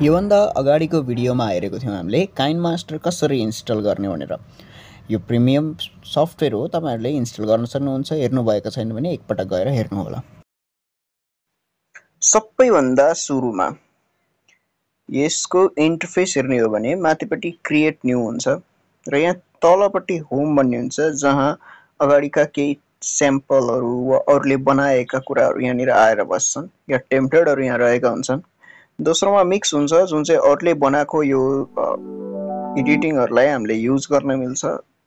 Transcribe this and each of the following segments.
योभन्दा अगाडिको भिडियोमा हेरेको थियौँ हामीले काइनमास्टर कसरी इन्स्टल गर्ने भनेर। यो प्रिमियम सफ्टवेयर हो, तपाईहरुले इन्स्टल गर्न सक्नुहुन्छ। हेर्नु भएको छैन भने एकपटक गएर हेर्नु होला। सबैभन्दा सुरुमा यसको इन्टरफेस हेर्ने हो भने माथिपट्टि क्रिएट न्यू हुन्छ र यहाँ तलपट्टि होम भन्ने हुन्छ, जहाँ अगाडिका केही स्याम्पलहरु वा अरूले बनाएका कुराहरु यहाँनिर आएर बस्छन् या टेम्प्लेटहरु यहाँ रहेका हुन्छन्। दोस्रोमा मिक्स हुन्छ, जुन चाहिँ अरूले बनाएको यो एडिटिङहरुलाई हामीले युज गर्न मिल्छ।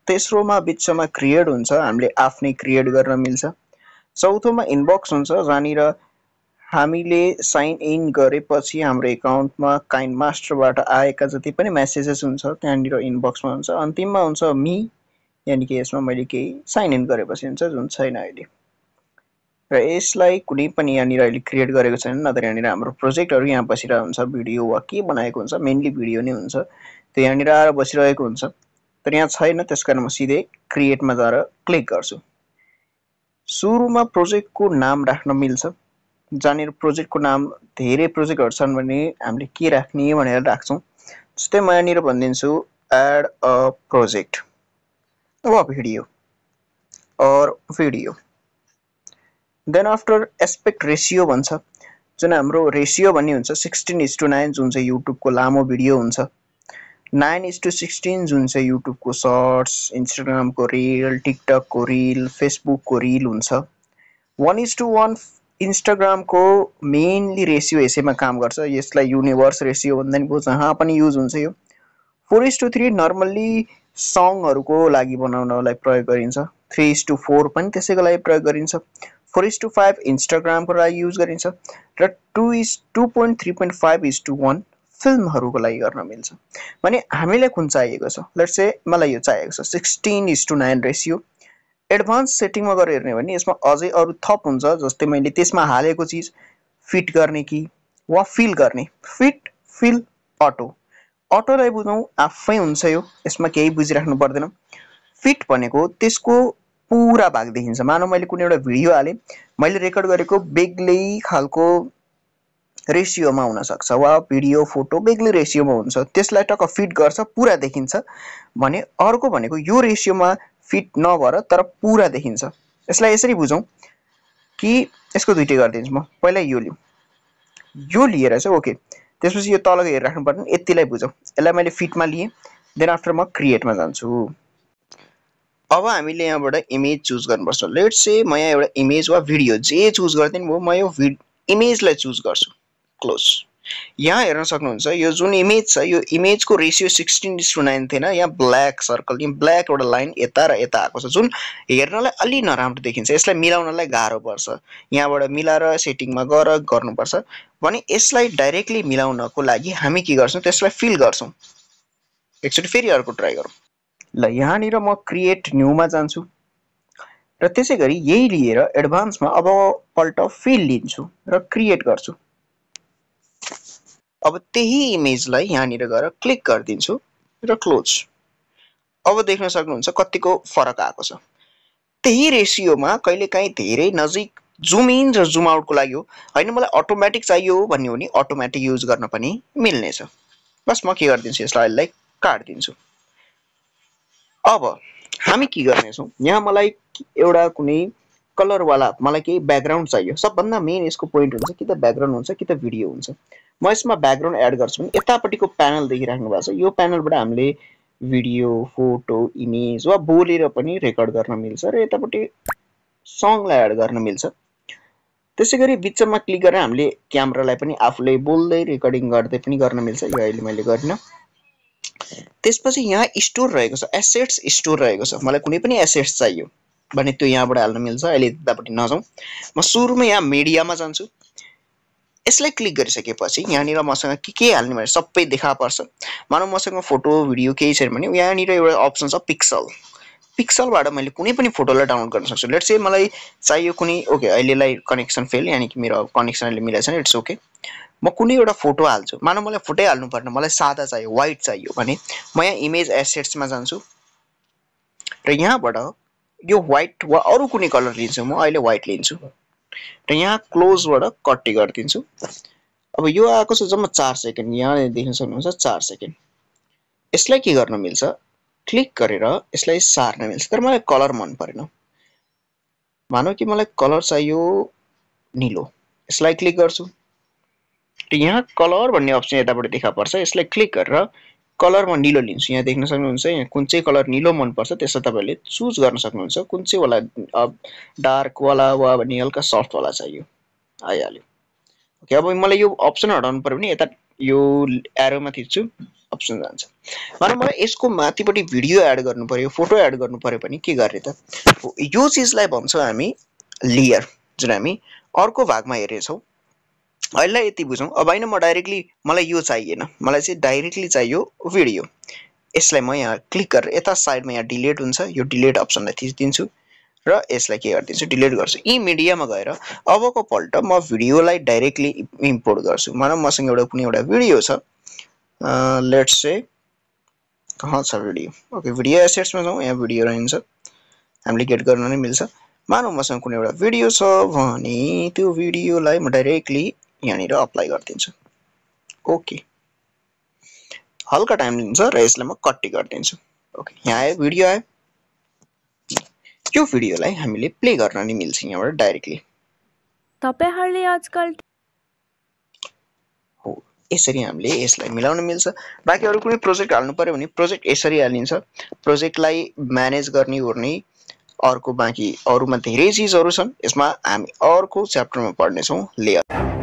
तेस्रोमा बिचमा क्रिएट हुन्छ, हामीले आफ्नै क्रिएट गर्न मिल्छ। चौथोमा इनबक्स हुन्छ, जहाँनिर हामीले साइन इन गरेपछि हाम्रो एकाउन्टमा काइनमास्टरबाट आएका जति पनि मेसेजेस हुन्छ त्यहाँनिर इनबक्समा हुन्छ। अन्तिममा हुन्छ मी, यानि कि यसमा मैले केही साइन इन गरेपछि हुन्छ, जुन छैन अहिले। र यसलाई कुनै पनि यहाँनिर अहिले क्रिएट गरेको छैन, नत्र यहाँनिर हाम्रो प्रोजेक्टहरु यहाँ बसिरहेको हुन्छ, भिडियो वा के बनाएको हुन्छ, मेनली भिडियो नै हुन्छ, त्यो यहाँनिर आएर बसिरहेको हुन्छ। तर यहाँ छैन, त्यसकारण म सिधै क्रिएटमा जाएर क्लिक गर्छु। सुरुमा प्रोजेक्टको नाम राख्न मिल्छ, जहाँनिर प्रोजेक्टको नाम धेरै प्रोजेक्टहरु छन् भने हामीले के राख्ने भनेर राख्छौं। जस्तै म यहाँनिर भनिदिन्छु एड अ प्रोजेक्ट वा भिडियो और video. Then after aspect ratio भन्छ, जुन हाम्रो रेशियो भन्ने हुन्छ 16:9, जुन चाहिँ युट्युबको लामो भिडियो हुन्छ। 9:16 जुन चाहिँ युट्युबको सर्ट्स, इन्स्टाग्रामको रिल, टिकटकको रिल, फेसबुकको रिल हुन्छ। 1:1 इन्स्टाग्रामको मेनली रेशियो यसैमा काम गर्छ, यसलाई युनिभर्स रेशियो भन्दा नि भयो, जहाँ पनि युज हुन्छ यो। 4:3 नर्मल्ली सङहरुको लागि बनाउनलाई प्रयोग गरिन्छ। 3:4 पनि त्यसैको लागि प्रयोग गरिन्छ। 4:5 इन्स्टाग्रामको लागि युज गरिन्छ र 2.3.5:1 फिल्महरुको लागि गर्न मिल्छ। भने हामीलाई कुन चाहिएको छ, लेट्स से मलाई यो चाहिएको छ 16:9 रेशियो। एडभान्स सेटिङमा गएर हेर्ने भने यसमा अझै अरु थप हुन्छ, जस्तै मैले त्यसमा हालेको चीज फिट गर्ने कि वा फिल गर्ने। Fit, fill, auto. अटोलाई बुझौं, आफै हुन्छ यो, यसमा केही बुझिराख्नु पर्दैन। फिट भनेको त्यसको पूरा भाग देखिन्छ। मानौ मैले कुनै एउटा भिडियो हाले, मैले रेकर्ड गरेको बेग्लै खालको रेशियोमा हुन सक्छ वा भिडियो फोटो बेग्लै रेशियोमा हुन्छ, त्यसलाई टक्क फिट गर्छ, पूरा देखिन्छ। भने अर्को भनेको यो रेशियोमा फिट नभएर तर पूरा देखिन्छ। यसलाई यसरी बुझौं कि यसको दुईटै गर्दिन्छु म। पहिला यो लिऊ, यो लिएर चाहिँ ओके, त्यसपछि यो तलको हेरि राख्नु पर्दैन, यतिलाई बुझौं। यसलाई मैले फिटमा लिए, देन आफ्टर म क्रिएटमा जान्छु। अब हामीले यहाँबाट इमेज चुज गर्नुपर्छ। लेट्स से म यहाँ एउटा इमेज वा भिडियो जे चुज गर्दिन भो, म यो इमेजलाई चुज गर्छु। क्लोज। यहाँ हेर्न सक्नुहुन्छ यो जुन इमेज छ, यो इमेजको रेशियो 16:9 थिएन, यहाँ ब्ल्याक सर्कल, यहाँ ब्ल्याक एउटा लाइन यता र यता आएको छ, जुन हेर्नलाई अलि नराम्रो देखिन्छ। यसलाई मिलाउनलाई गाह्रो पर्छ, यहाँबाट मिलाएर सेटिङमा गएर गर्नुपर्छ। भने यसलाई डाइरेक्टली मिलाउनको लागि हामी के गर्छौं, त्यसलाई फिल गर्छौं। एकचोटी फेरि अर्को ट्राई गरौँ। ल यहाँनिर म क्रिएट न्यूमा जान्छु र त्यसैगरी यही लिएर एडभान्समा अब पल्ट फिल लिन्छु र क्रिएट गर्छु। अब त्यही इमेजलाई यहाँनिर गएर क्लिक गर्दिन्छु र क्लोज। अब देख्न सक्नुहुन्छ कतिको फरक आएको छ। त्यही रेशियोमा कहिलेकाहीँ धेरै नजिक जुम इन र जुम आउटको लागि हो, हैन मलाई अटोमेटिक चाहियो भन्ने हो नि अटोमेटिक युज गर्न पनि मिल्नेछ। बस म के गर्दिन्छु, यसलाई काट्दिन्छु। अब हामी के गर्नेछौं, यहाँ मलाई एउटा कुनै कलर वाला मलाई केही ब्याकग्राउन्ड चाहियो। सबभन्दा मेन यसको पोइन्ट हुन्छ कि त ब्याकग्राउन्ड हुन्छ कि त भिडियो हुन्छ। म यसमा ब्याकग्राउन्ड एड गर्छु भने यतापट्टिको प्यानल देखिराख्नु भएको छ, यो प्यानलबाट हामीले भिडियो, फोटो, इमेज वा बोलेर पनि रेकर्ड गर्न मिल्छ र यतापट्टि सङलाई एड गर्न मिल्छ। त्यसैगरी बिचमा क्लिक गरेर हामीले क्यामेरालाई पनि आफूले बोल्दै रेकर्डिङ गर्दै पनि गर्न मिल्छ। यो अहिले मैले गरिन। त्यसपछि यहाँ स्टोर रहेको छ, एसेट्स स्टोर रहेको छ। मलाई कुनै पनि एसेट्स चाहियो भने त्यो यहाँबाट हाल्न मिल्छ। अहिले त्यतापट्टि नजाउँ, म सुरुमा यहाँ मिडियामा जान्छु। यसलाई क्लिक गरिसकेपछि यहाँनिर मसँग के हाल्ने भने सबै देखा पर्छ। मानौ मसँग फोटो, भिडियो केही छैन भने यहाँनिर एउटा अप्सन छ पिक्सल। पिक्सलबाट मैले कुनै पनि फोटोलाई डाउनलोड गर्न सक्छु। लेट्स से मलाई चाहियो कुनै, ओके अहिलेलाई कनेक्सन फेल, यानि कि मेरो कनेक्सन अहिले मिलेको छैन, इट्स ओके। म कुनै एउटा फोटो हाल्छु, मानौ मलाई फोटै हाल्नु पर्दैन, मलाई सादा चाहियो, व्हाइट चाहियो भने म यहाँ इमेज एसेट्समा जान्छु र यहाँबाट यो व्हाइट वा अरु कुनै कलर लिन्छु। म अहिले व्हाइट लिन्छु र यहाँ क्लोजबाट कट्टी गर्दिन्छु। अब यो आएको छ जम्मा 4 सेकेन्ड, यहाँ देख्न सक्नुहुन्छ 4 सेकेन्ड। यसलाई के गर्न मिल्छ, क्लिक गरेर यसलाई सार्न मिल्छ। तर मलाई कलर मन परेन, मानौ कि मलाई कलर चाहियो नीलो, यसलाई क्लिक गर्छु र यहाँ कलर भन्ने अप्सन यताबाट देखा पर्छ। यसलाई क्लिक गरेर कलरमा नीलो लिन्छु। यहाँ देख्न सक्नुहुन्छ यहाँ कुन चाहिँ कलर नीलो मन पर्छ त्यसलाई तपाईले चुज गर्न सक्नुहुन्छ। कुन चाहिँ वाला डार्क वाला वा भने हल्का सफ्ट वाला चाहियो, आइहाल्यो। ओके, अब मलाई यो अप्सन हटाउनु पर्यो भने यता यो एरोमा थिच्छु, अप्सन जान्छ। मानौ मलाई यसको माथिपट्टि भिडियो एड गर्नु पर्यो, फोटो एड गर्नु पर्यो भने के गर्ने त, यो चीजलाई भन्छौँ हामी लेयर, जुन हामी अर्को भागमा हेर्नेछौँ। अहिले यति बुझौँ। अब हैन म डाइरेक्टली मलाई यो चाहिएन, मलाई चाहिँ डाइरेक्टली चाहियो भिडियो। यसलाई म यहाँ क्लिक गरेर यता साइडमा यहाँ डिलिट हुन्छ, यो डिलिट अप्सनलाई थिचिदिन्छु र यसलाई के गर्दिन्छु, डिलिट गर्छु। यी मिडियामा गएर अबको पल्ट म भिडियोलाई डाइरेक्टली इम्पोर्ट गर्छु। मानौ मसँग एउटा कुनै एउटा भिडियो छ, लेट्स से कहाँ छ भिडियो, ओके भिडियो एसेट्समा जाउँ, यहाँ भिडियो रहन्छ, हामीले गेट गर्न नै मिल्छ। मानौ मसँग कुनै एउटा भिडियो छ भने त्यो भिडियोलाई म डाइरेक्टली यहाँनिर अप्लाई गरिदिन्छु। ओके, हल्का टाइम लिन्छ र यसलाई म कट्टी गरिदिन्छु। ओके, यहाँ आयो, भिडियो आयो। यो भिडियोलाई हामीले प्ले गर्न नि मिल्छ यहाँबाट डाइरेक्टली। तपाईहरुले आजकल हो, यसरी हामीले यसलाई मिलाउन मिल्छ। बाँकी अरु कुनै प्रोजेक्ट हाल्नु पर्यो भने प्रोजेक्ट यसरी हालिन्छ। प्रोजेक्टलाई म्यानेज गर्ने ओर्ने अर्को बाँकी अरुमा धेरै चीजहरु छन्। यसमा हामी अर्को च्याप्टरमा पढ्ने छौं, लेयर।